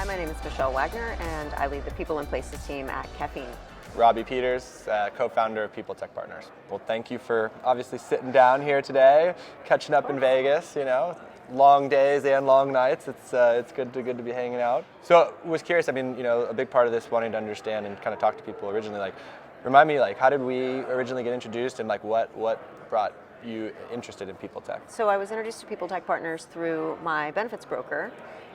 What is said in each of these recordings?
Hi, my name is Michelle Wagner, and I lead the People and Places team at Caffeine. Robby Peters, co-founder of People Tech Partners. Well, thank you for obviously sitting down here today, catching up in Vegas. Long days and long nights. It's good to be hanging out. So, I was curious. A big part of this, wanting to understand and kind of talk to people originally. Remind me, how did we originally get introduced, and what brought you interested in People Tech? So, I was introduced to People Tech Partners through my benefits broker,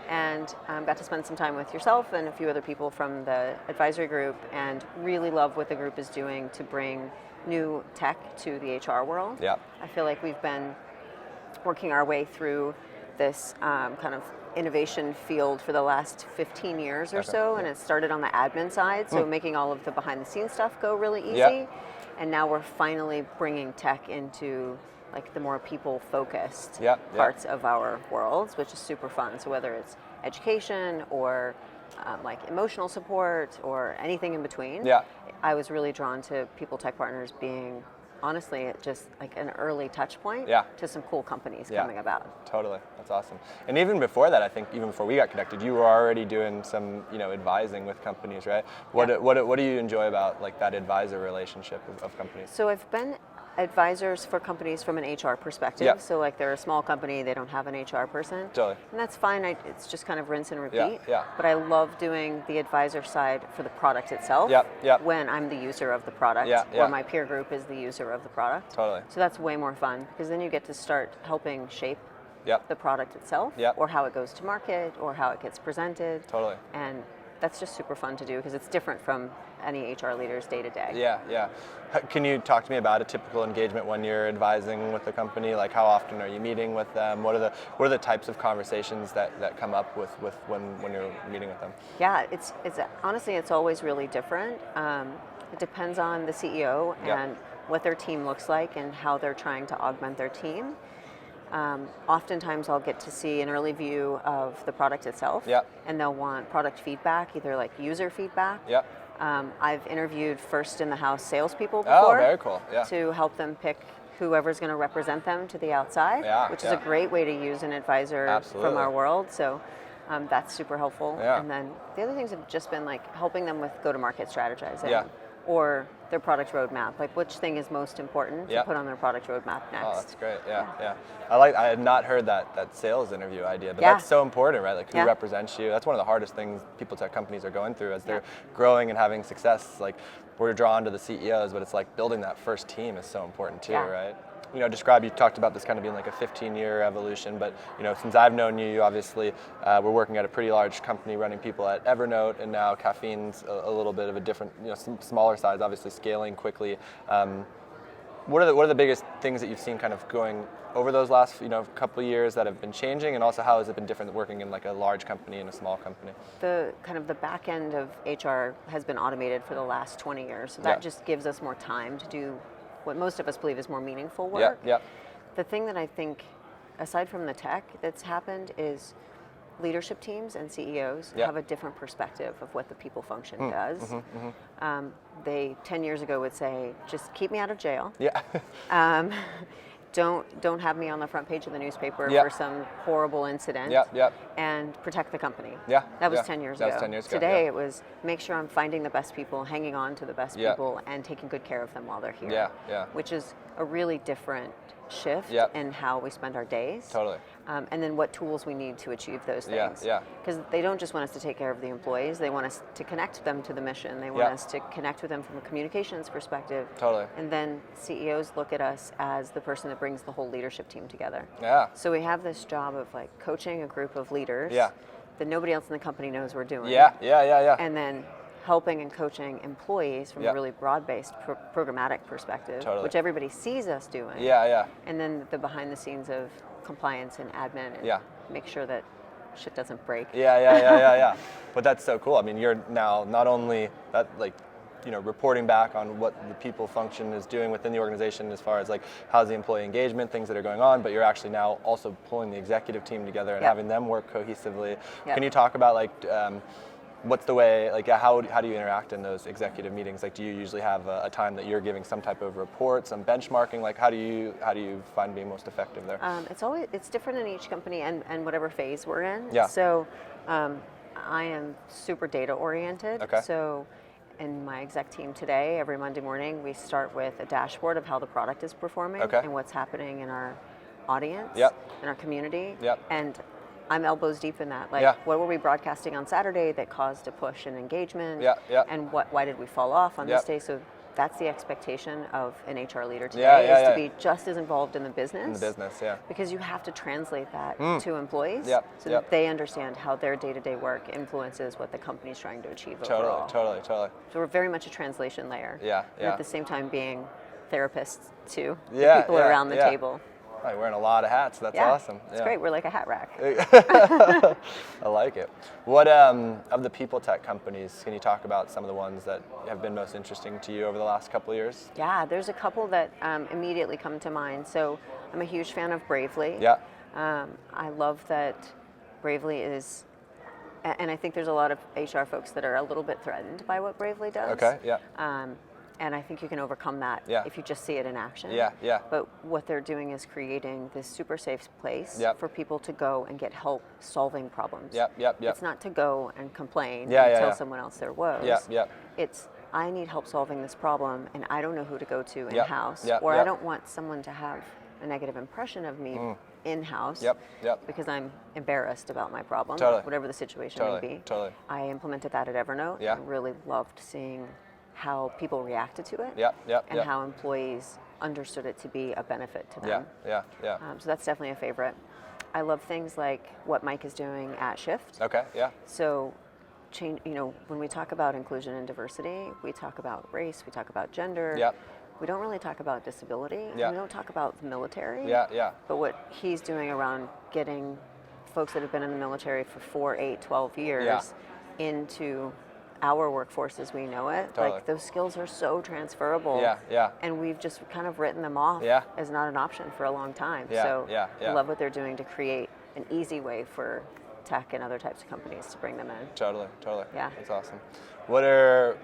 and got to spend some time with yourself and a few other people from the advisory group, and really love what the group is doing to bring new tech to the HR world. Yeah. I feel like we've been working our way through this kind of innovation field for the last 15 years or so, and it started on the admin side, so making all of the behind the scenes stuff go really easy. Yep. And now we're finally bringing tech into the more people-focused parts of our worlds, which is super fun. So whether it's education or emotional support or anything in between, I was really drawn to People Tech Partners being, honestly, just an early touch point to some cool companies coming about. Totally, that's awesome. And even before that, I think even before we got connected, you were already doing some advising with companies, right? What do you enjoy about that advisor relationship of companies? So I've been advisors for companies from an HR perspective. So they're a small company, they don't have an HR person. Totally. And that's fine. It's just kind of rinse and repeat. Yeah. But I love doing the advisor side for the product itself when I'm the user of the product or my peer group is the user of the product. Totally. So that's way more fun, because then you get to start helping shape the product itself or how it goes to market or how it gets presented. Totally. And that's just super fun to do, because it's different from any HR leader's day to day. Yeah. Can you talk to me about a typical engagement when you're advising with a company? How often are you meeting with them? What are the types of conversations that come up with when you're meeting with them? Yeah, it's honestly, it's always really different. It depends on the CEO and what their team looks like and how they're trying to augment their team. Oftentimes I'll get to see an early view of the product itself, and they'll want product feedback, either user feedback. I've interviewed first in the house salespeople before. Oh, very cool. To help them pick whoever's going to represent them to the outside, which is a great way to use an advisor from our world. So that's super helpful. And then the other things have just been helping them with go-to-market strategizing or their product roadmap, which thing is most important to put on their product roadmap next. Oh, that's great. Yeah. I had not heard that sales interview idea, but that's so important, right? Who represents you? That's one of the hardest things people tech companies are going through as they're growing and having success. We're drawn to the CEOs, but it's building that first team is so important too, right? You talked about this kind of being a 15-year evolution, but since I've known you obviously we're working at a pretty large company running people at Evernote, and now Caffeine's a little bit of a different, smaller size, obviously scaling quickly. What are the biggest things that you've seen kind of going over those last couple of years that have been changing, and also how has it been different working in a large company and a small company? The back end of HR has been automated for the last 20 years, so that just gives us more time to do what most of us believe is more meaningful work. The thing that I think, aside from the tech that's happened, is leadership teams and CEOs have a different perspective of what the people function does. They 10 years ago would say, just keep me out of jail. Don't have me on the front page of the newspaper for some horrible incident. And protect the company. That was 10 years ago. That was 10 years ago. Today it was make sure I'm finding the best people, hanging on to the best people, and taking good care of them while they're here. Which is a really different shift in how we spend our days. Totally. And then what tools we need to achieve those things. Because they don't just want us to take care of the employees, they want us to connect them to the mission. They want us to connect with them from a communications perspective. Totally. And then CEOs look at us as the person that brings the whole leadership team together. So we have this job of coaching a group of leaders that nobody else in the company knows we're doing. And then helping and coaching employees from a really broad-based programmatic perspective, which everybody sees us doing. And then the behind the scenes of compliance and admin and make sure that shit doesn't break. But that's so cool. You're now not only that reporting back on what the people function is doing within the organization as far as how's the employee engagement, things that are going on, but you're actually now also pulling the executive team together and having them work cohesively. Can you talk about what's the way, how do you interact in those executive meetings? Do you usually have a time that you're giving some type of report, some benchmarking? How do you find being most effective there? It's different in each company and whatever phase we're in. Yeah. So I am super data oriented. Okay. So in my exec team today, every Monday morning, we start with a dashboard of how the product is performing and what's happening in our audience, in our community. And I'm elbows deep in that. Like, what were we broadcasting on Saturday that caused a push in engagement? And why did we fall off on this day? So that's the expectation of an HR leader today, is to be just as involved in the business. Because you have to translate that to employees so that they understand how their day-to-day work influences what the company's trying to achieve overall. Totally. So we're very much a translation layer. And at the same time being therapists to the people around the table. Oh, you're wearing a lot of hats. That's awesome. It's great. We're like a hat rack. I like it. What of the people tech companies, can you talk about some of the ones that have been most interesting to you over the last couple of years? Yeah, there's a couple that immediately come to mind. So I'm a huge fan of Bravely. I love that Bravely is, and I think there's a lot of HR folks that are a little bit threatened by what Bravely does. And I think you can overcome that if you just see it in action. But what they're doing is creating this super safe place for people to go and get help solving problems. It's not to go and complain and tell someone else their woes. It's, I need help solving this problem and I don't know who to go to in-house. Or I don't want someone to have a negative impression of me in-house because I'm embarrassed about my problem, whatever the situation may be. I implemented that at Evernote and really loved seeing how people reacted to it and how employees understood it to be a benefit to them. So that's definitely a favorite. I love things like what Mike is doing at Shift. So change, when we talk about inclusion and diversity, we talk about race, we talk about gender. We don't really talk about disability. We don't talk about the military. But what he's doing around getting folks that have been in the military for 4, 8, 12 years into our workforce as we know it, like those skills are so transferable. And we've just kind of written them off as not an option for a long time. So I love what they're doing to create an easy way for tech and other types of companies to bring them in. Totally. That's awesome. What are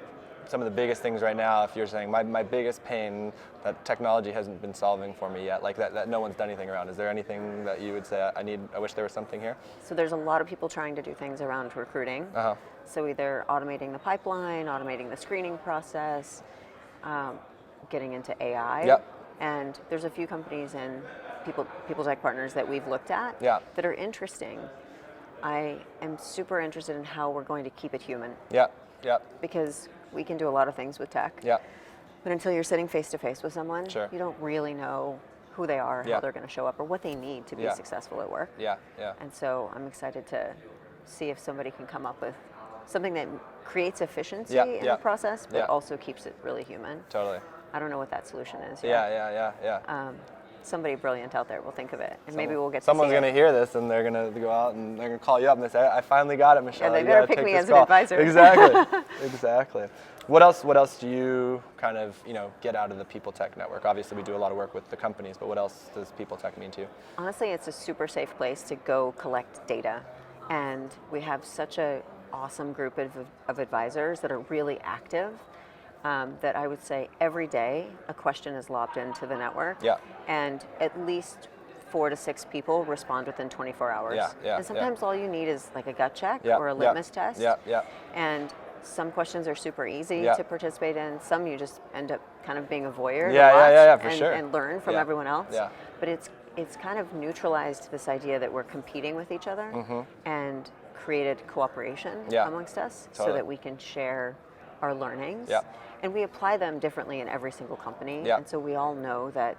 some of the biggest things right now, if you're saying my biggest pain that technology hasn't been solving for me yet, like that no one's done anything around? Is there anything that you would say I wish there was something here? So there's a lot of people trying to do things around recruiting. So either automating the pipeline, automating the screening process, getting into AI. And there's a few companies and people tech partners that we've looked at that are interesting. I am super interested in how we're going to keep it human. Because we can do a lot of things with tech. But until you're sitting face to face with someone, you don't really know who they are, how they're going to show up, or what they need to be successful at work. And so I'm excited to see if somebody can come up with something that creates efficiency in the process, but also keeps it really human. I don't know what that solution is. Somebody brilliant out there will think of it, and maybe we'll get someone's going to hear this, and they're going to go out and they're going to call you up and they say, "I finally got it, Michelle." Yeah, they better pick me as an advisor. Exactly. What else do you kind of get out of the People Tech Network? Obviously, we do a lot of work with the companies, but what else does People Tech mean to you? Honestly, it's a super safe place to go collect data, and we have such a awesome group of advisors that are really active. That I would say every day a question is lobbed into the network, and at least 4 to 6 people respond within 24 hours. And sometimes all you need is like a gut check or a litmus test. And some questions are super easy to participate in. Some you just end up kind of being a voyeur to watch and learn from everyone else. But it's kind of neutralized this idea that we're competing with each other and created cooperation amongst us so that we can share our learnings. And we apply them differently in every single company. And so we all know that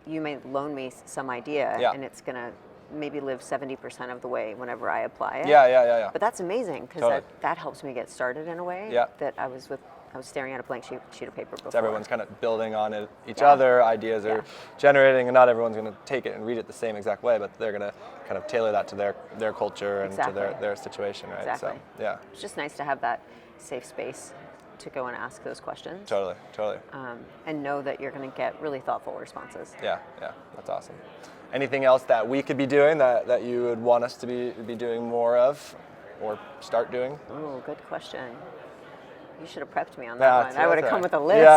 you may loan me some idea and it's going to maybe live 70% of the way whenever I apply it. But that's amazing because that helps me get started in a way that I was staring at a blank sheet of paper before. So everyone's kind of building on each other, ideas are generating, and not everyone's going to take it and read it the same exact way, but they're going to kind of tailor that to their culture and to their situation, right? So, it's just nice to have that safe space to go and ask those questions. Totally. And know that you're going to get really thoughtful responses. That's awesome. Anything else that we could be doing that you would want us to be doing more of or start doing? Oh, good question. You should have prepped me on that one. I would have come with a list.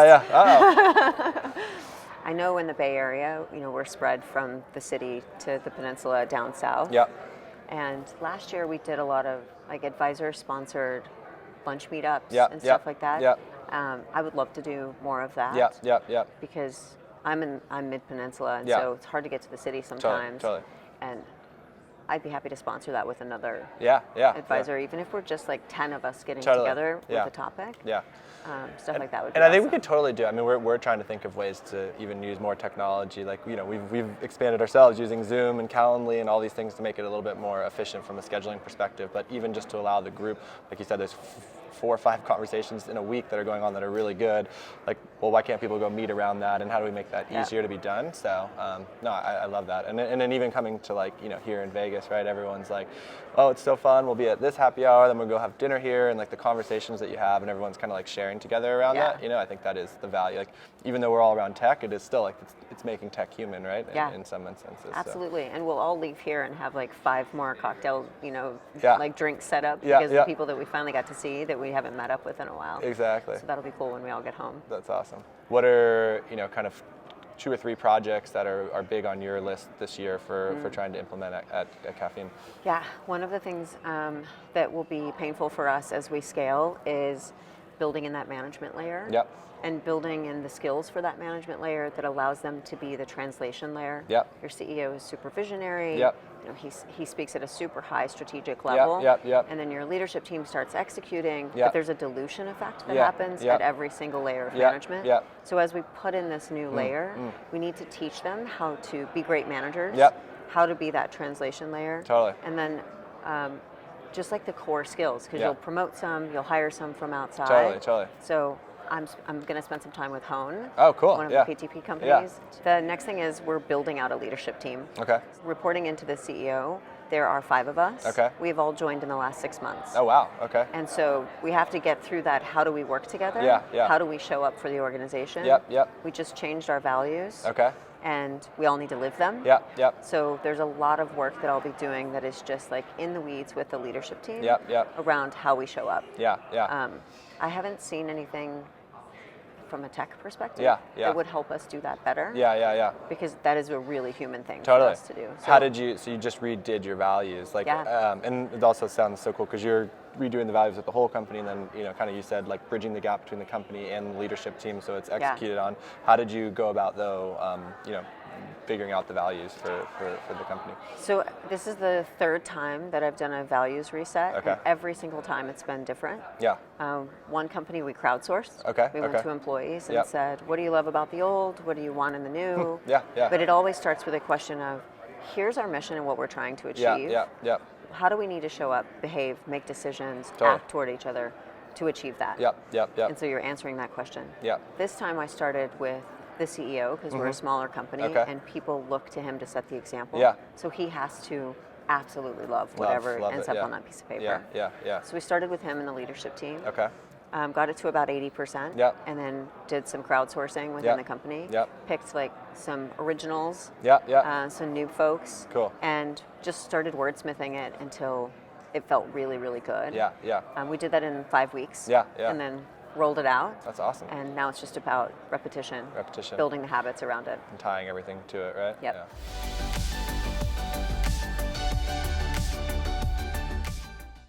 I know in the Bay Area, we're spread from the city to the peninsula down south. And last year we did a lot of like advisor-sponsored lunch meetups and stuff like that. I would love to do more of that. Because I'm Mid-Peninsula, and so it's hard to get to the city sometimes. Totally. And I'd be happy to sponsor that with another advisor, even if we're just like 10 of us getting together with a topic. Stuff like that would be And I think awesome. we could totally do. I mean, we're trying to think of ways to even use more technology. Like, you know, we've expanded ourselves using Zoom and Calendly and all these things to make it a little bit more efficient from a scheduling perspective. But even just to allow the group, like you said, there's 4 or 5 conversations in a week that are going on that are really good. Like, well, why can't people go meet around that, and how do we make that easier to be done? So, no, I love that. And then even coming to, like, you know, here in Vegas, right? Everyone's like, oh, it's so fun. We'll be at this happy hour, then we'll go have dinner here, and like the conversations that you have, and everyone's kind of like sharing together around that. You know, I think that is the value. Like, even though we're all around tech, it is still like it's making tech human, right? In some instances. Absolutely. So. And we'll all leave here and have like 5 more cocktail, you know, like drinks set up because of the people that we finally got to see that we haven't met up with in a while. Exactly. So that'll be cool when we all get home. That's awesome. What are, you know, kind of 2 or 3 projects that are big on your list this year for trying to implement at Caffeine? Yeah, one of the things that will be painful for us as we scale is building in that management layer. And building in the skills for that management layer that allows them to be the translation layer. Your CEO is super visionary. You know, he speaks at a super high strategic level. And then your leadership team starts executing, but there's a dilution effect that happens at every single layer of management. So as we put in this new layer, we need to teach them how to be great managers, how to be that translation layer. And then just like the core skills, because you'll promote some, you'll hire some from outside. So I'm going to spend some time with Hone, one of the PTP companies. The next thing is we're building out a leadership team. Reporting into the CEO, there are 5 of us. We've all joined in the last 6 months. Oh, wow. And so we have to get through that. How do we work together? How do we show up for the organization? We just changed our values. And we all need to live them. So there's a lot of work that I'll be doing that is just like in the weeds with the leadership team around how we show up. I haven't seen anything from a tech perspective that would help us do that better. Because that is a really human thing for us to do. So, how did you, so you just redid your values, like, and it also sounds so cool because you're redoing the values of the whole company, and then, you know, kind of you said like bridging the gap between the company and the leadership team, so it's executed on. How did you go about though, you know, figuring out the values for the company? So this is the 3rd time that I've done a values reset. And every single time it's been different. One company we crowdsourced. We went to employees and said, what do you love about the old? What do you want in the new? But it always starts with a question of, here's our mission and what we're trying to achieve. How do we need to show up, behave, make decisions, act toward each other to achieve that? And so you're answering that question. This time I started with the CEO, because we're a smaller company, and people look to him to set the example. So he has to absolutely love whatever ends up on that piece of paper. So we started with him and the leadership team. Got it to about 80%, and then did some crowdsourcing within the company. Picked like some originals, some new folks, and just started wordsmithing it until it felt really, really good. We did that in 5 weeks. And then rolled it out. That's awesome. And now it's just about repetition. Building the habits around it. And tying everything to it, right? Yep.